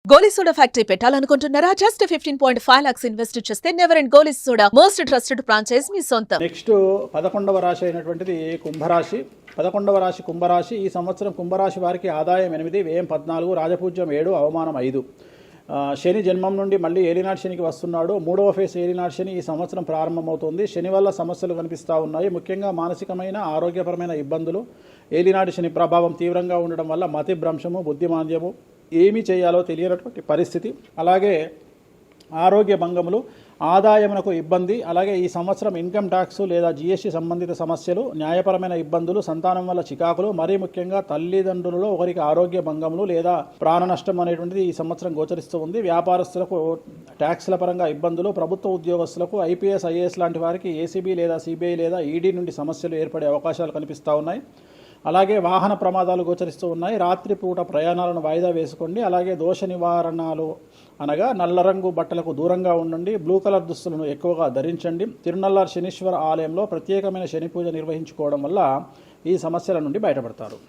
గోలీ soda factory పెట్టాలనుకుంటున్నారా? Just 15.5 lakhs invest చేస్తే never and గోలీ సోడా మోస్ట్ ట్రస్టెడ్ ఫ్రాంచైజ్ మీ సొంతం. నెక్స్ట్ 11వ రాశి అయినటువంటిది కుంభరాశి. 11వ రాశి కుంభరాశి. ఈ సంవత్సరం కుంభరాశి వారికి ఆదాయం 8, వ్యయం 14, రాజపూజ్యం 7, అవమానం 5. శని జన్మం నుండి మళ్ళీ ఏలినాటి శనికి వస్తున్నాడు. 3వ ఫేజ్ ఏలినాటి శని ఈ సంవత్సరం ప్రారంభమవుతుంది. శని వల్ల సమస్యలు కనిపిస్తూ ఉన్నాయి. ముఖ్యంగా మానసికమైన ఆరోగ్యపరమైన ఇబ్బందులు. ఏలినాటి శని ప్రభావం తీవ్రంగా ఉండడం వల్ల మతి భ్రంశము, బుద్ధిమాంద్యము, ఏమి చేయాలో తెలియనటువంటి పరిస్థితి, అలాగే ఆరోగ్య భంగములు, ఆదాయమునకు ఇబ్బంది, అలాగే ఈ సంవత్సరం ఇన్కమ్ ట్యాక్స్ లేదా జిఎస్టీ సంబంధిత సమస్యలు, న్యాయపరమైన ఇబ్బందులు, సంతానం వల్ల చికాకులు, మరీ ముఖ్యంగా తల్లిదండ్రులలో ఒకరికి ఆరోగ్య భంగములు లేదా ప్రాణ నష్టం అనేటువంటిది ఈ సంవత్సరం గోచరిస్తూ ఉంది. వ్యాపారస్తులకు ట్యాక్స్ల పరంగా ఇబ్బందులు, ప్రభుత్వ ఉద్యోగస్తులకు ఐపీఎస్, ఐఏఎస్ లాంటి వారికి ఏసీబీ లేదా సిబిఐ లేదా ఈడీ నుండి సమస్యలు ఏర్పడే అవకాశాలు కనిపిస్తూ ఉన్నాయి. అలాగే వాహన ప్రమాదాలు గోచరిస్తూ ఉన్నాయి. రాత్రిపూట ప్రయాణాలను వాయిదా వేసుకోండి. అలాగే దోష నివారణలు అనగా నల్ల రంగు బట్టలకు దూరంగా ఉండండి. బ్లూ కలర్ దుస్తులను ఎక్కువగా ధరించండి. తిరునల్లార్ శనీశ్వర ఆలయంలో ప్రత్యేకమైన శని పూజ నిర్వహించుకోవడం వల్ల ఈ సమస్యల నుండి బయటపడతారు.